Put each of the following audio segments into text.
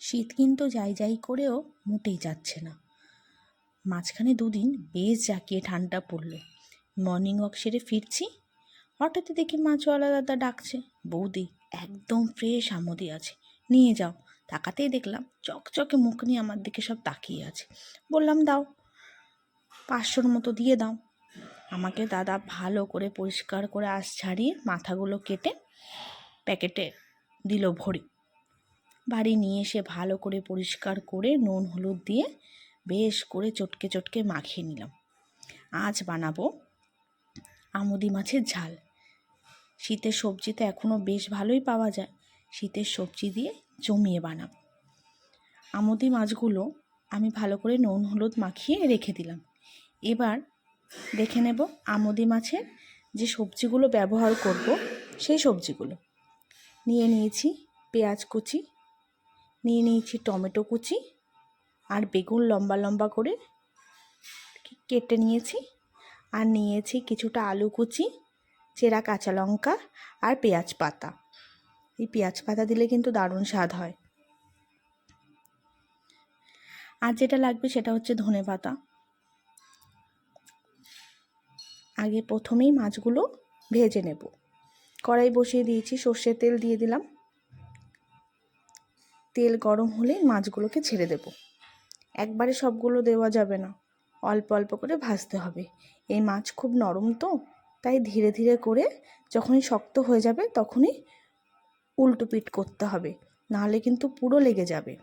শীত কিন্তু যাই যাই করেও মোটেই যাচ্ছে না। মাঝখানে দুদিন বেশ জাঁকিয়ে ঠান্ডা পড়লো। মর্নিং ওয়াক সেরে ফিরছি, হঠাৎ দেখি মাছওয়ালা দাদা ডাকছে, বৌদি একদম ফ্রেশ আমোদি আছে, নিয়ে যাও। তাকাতেই দেখলাম চকচকে মুখ নিয়ে আমার দিকে সব তাকিয়ে আছে। বললাম দাও, 500-র মতো দিয়ে দাও। আমাকে দাদা ভালো করে পরিষ্কার করে আঁশ ছাড়িয়ে মাথাগুলো কেটে প্যাকেটে দিল ভরে। বাড়ি নিয়ে এসে ভালো করে পরিষ্কার করে নুন হলুদ দিয়ে বেশ করে চটকে চটকে মাখিয়ে নিলাম। আজ বানাবো আমুদি মাছের ঝাল। শীতের সবজি তো এখনও বেশ ভালোই পাওয়া যায়, শীতের সবজি দিয়ে জমিয়ে বানাবো। আমুদি মাছগুলো আমি ভালো করে নুন হলুদ মাখিয়ে রেখে দিলাম। এবার দেখে নেব আমুদি মাছের যে সবজিগুলো ব্যবহার করব সেই সবজিগুলো। নিয়ে নিয়েছি পেঁয়াজ কুচি, নিয়ে নিয়েছি টমেটো কুচি, আর বেগুন লম্বা লম্বা করে কেটে নিয়েছি, আর নিয়েছি কিছুটা আলু কুচি, চেরা কাঁচা লঙ্কা আর পেঁয়াজ পাতা। এই পেঁয়াজ পাতা দিলে কিন্তু দারুণ স্বাদ হয়। আর যেটা লাগবে সেটা হচ্ছে ধনে পাতা। আগে প্রথমেই মাছগুলো ভেজে নেব। কড়াই বসিয়ে দিয়েছি, সর্ষের তেল দিয়ে দিলাম। তেল গরম হলে মাছগুলোকে ছেড়ে দেব। একবারে সবগুলো দেওয়া যাবে না, অল্প অল্প করে ভাজতে হবে। এই মাছ খুব নরম তো, তাই ধীরে ধীরে করে যখনই শক্ত হয়ে যাবে তখনই উল্টো পিঠ করতে হবে, নাহলে কিন্তু পুরো লেগে যাবে।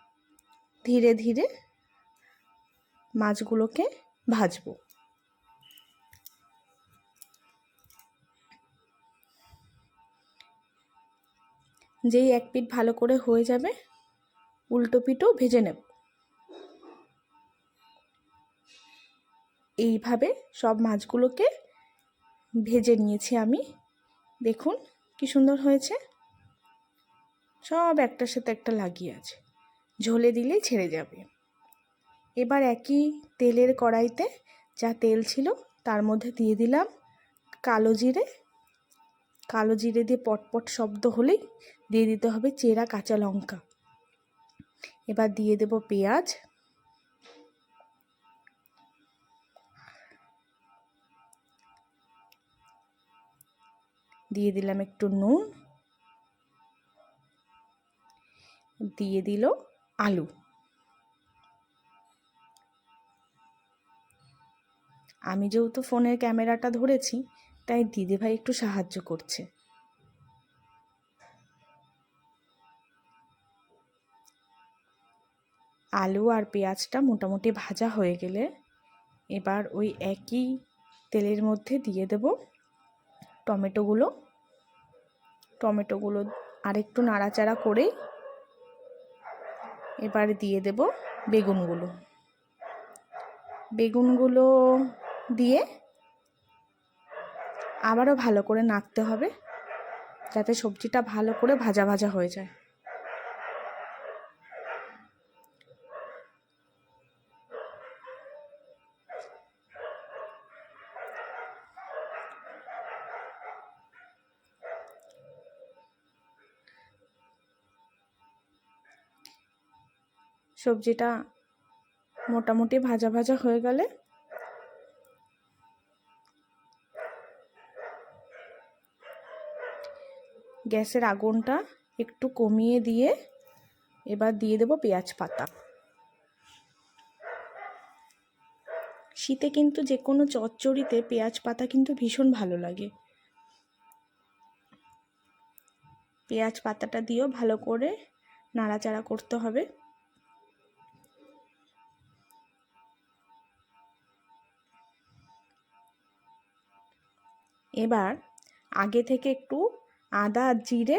ধীরে ধীরে মাছগুলোকে ভাজবো। যেই এক পিঠ ভালো করে হয়ে যাবে উল্টো পিঠও ভেজে নেব। এইভাবে সব মাছগুলোকে ভেজে নিয়েছি আমি। দেখুন কি সুন্দর হয়েছে, সব একটার সাথে একটা লাগিয়ে আছে, ঝোলে দিলেই ছেড়ে যাবে। এবার একই তেলের কড়াইতে যা তেল ছিল তার মধ্যে দিয়ে দিলাম কালো জিরে। কালো জিরে দিয়ে পটপট শব্দ হলেই দিয়ে দিতে হবে চেরা কাঁচা লঙ্কা। এবার দিয়ে দেব পেঁয়াজ, দিয়ে দিলাম একটু নুন, দিয়ে দিল আলু। আমি যেহেতু ফোনের ক্যামেরাটা ধরেছি তাই দিদিভাই একটু সাহায্য করছে। আলু আর পেঁয়াজটা মোটামুটি ভাজা হয়ে গেলে এবার ওই একই তেলের মধ্যে দিয়ে দেব টমেটোগুলো। টমেটোগুলো আরেকটু নাড়াচাড়া করে এবার দিয়ে দেব বেগুনগুলো। বেগুনগুলো দিয়ে আবারও ভালো করে নাড়তে হবে যাতে সবজিটা ভালো করে ভাজা ভাজা হয়ে যায়। সবজিটা মোটামুটি ভাজা ভাজা হয়ে গেলে গ্যাসের আগুনটা একটু কমিয়ে দিয়ে এবার দিয়ে দেব পেঁয়াজ পাতা। শীতে কিন্তু যে কোনো চচ্চড়িতে পেঁয়াজ পাতা কিন্তু ভীষণ ভালো লাগে। পেঁয়াজ পাতাটা দিয়েও ভালো করে নাড়াচাড়া করতে হবে। এবার আগে থেকে একটু আদা আর জিরে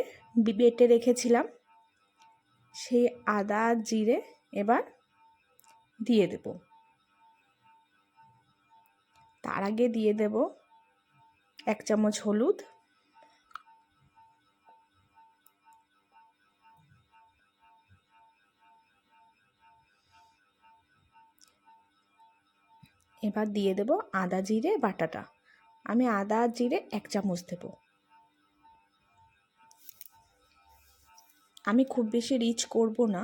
বেটে রেখেছিলাম, সেই আদা আর জিরে এবার দিয়ে দেব। তার আগে দিয়ে দেব 1 চামচ হলুদ, এবার দিয়ে দেব আদা জিরে বাটাটা। আমি আদা আর জিরে 1 চামচ দেব। আমি খুব বেশি রিচ করব না,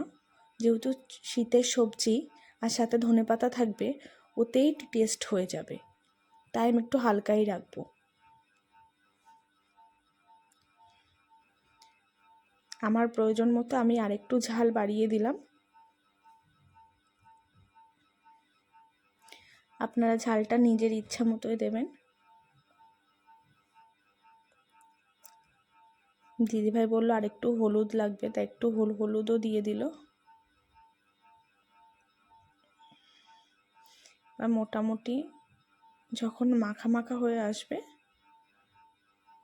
যেহেতু শীতের সবজি আর সাথে ধনেপাতা থাকবে, ওতেই টেস্ট হয়ে যাবে, তাই আমি একটু হালকাই রাখবো। আমার প্রয়োজন মতো আমি আরেকটু ঝাল বাড়িয়ে দিলাম। আপনারা ঝালটা নিজের ইচ্ছা মতোই দেবেন। দিদিভাই বললো আরেকটু হলুদ লাগবে, তাই একটু হলুদও দিয়ে দিল। আর মোটামুটি যখন মাখা মাখা হয়ে আসবে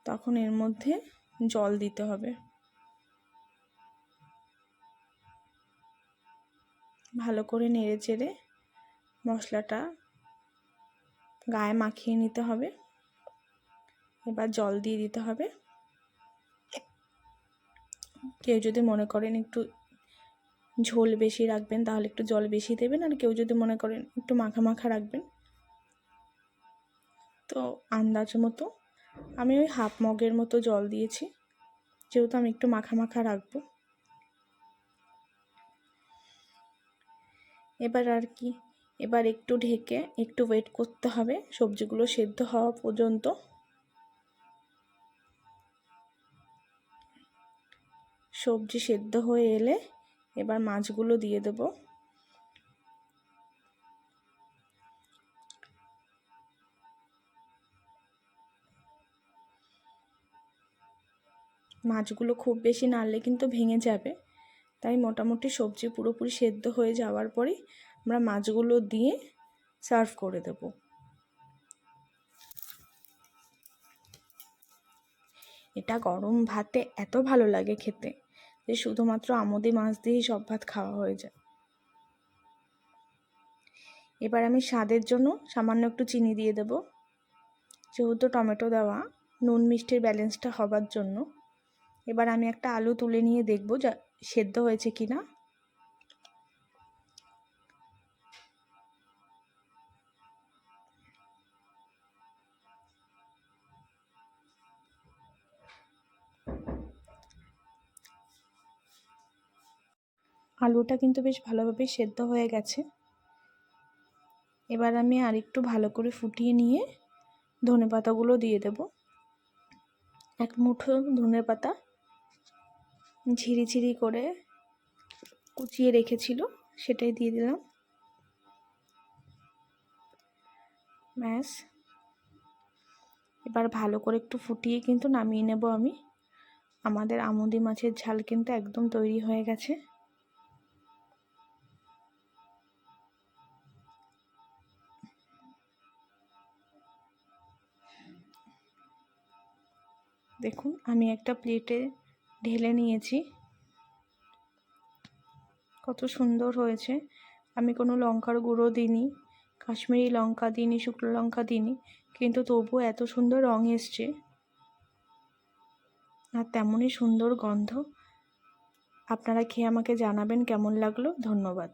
তখন এর মধ্যে জল দিতে হবে। ভালো করে নেড়ে চেড়ে মশলাটা গায়ে মাখিয়ে নিতে হবে। এবার জল দিয়ে দিতে হবে। কেউ যদি মনে করেন একটু ঝোল বেশি রাখবেন তাহলে একটু জল বেশি দেবেন, আর কেউ যদি মনে করেন একটু মাখা মাখা রাখবেন তো আন্দাজ মতো আমি ওই হাফ মগের মতো জল দিয়েছি, যেহেতু আমি একটু মাখা মাখা রাখবো। এবার একটু ঢেকে একটু ওয়েট করতে হবে সবজিগুলো সেদ্ধ হওয়া পর্যন্ত। সবজি সেদ্ধ হয়ে এলে এবার মাছগুলো দিয়ে দেব। মাছগুলো খুব বেশি নাড়লে কিন্তু ভেঙে যাবে, তাই মোটামুটি সবজি পুরোপুরি সেদ্ধ হয়ে যাওয়ার পরেই আমরা মাছগুলো দিয়ে সার্ভ করে দেব। এটা গরম ভাতে এত ভালো লাগে খেতে যে শুধুমাত্র আমুদি মাছ দিয়েই সব ভাত খাওয়া হয়ে যায়। এবার আমি স্বাদের জন্য সামান্য একটু চিনি দিয়ে দেব, যেহেতু টমেটো দেওয়া নুন মিষ্টির ব্যালেন্সটা হবার জন্য। এবার আমি একটা আলু তুলে নিয়ে দেখব যা সেদ্ধ হয়েছে কিনা। আলুটা কিন্তু বেশ ভালোভাবে সেদ্ধ হয়ে গেছে। এবার আমি আরেকটু ভালো করে ফুটিয়ে নিয়ে ধনেপাতাগুলো দিয়ে দেব। এক মুঠো ধনেপাতা ঝিরি করে কুচিয়ে রেখেছিল সেটাই দিয়ে দিলাম। ব্যাস, এবার ভালো করে একটু ফুটিয়ে কিন্তু নামিয়ে নেব আমি। আমাদের আমুদি মাছের ঝাল কিন্তু একদম তৈরি হয়ে গেছে। দেখুন আমি একটা প্লেটে ঢেলে নিয়েছি, কত সুন্দর হয়েছে। আমি কোনো লঙ্কার গুঁড়ো দিইনি, কাশ্মীরি লঙ্কা দিইনি, শুকনো লঙ্কা দিইনি, কিন্তু তবুও এত সুন্দর রং এসছে আর তেমনই সুন্দর গন্ধ। আপনারা খেয়ে আমাকে জানাবেন কেমন লাগলো। ধন্যবাদ।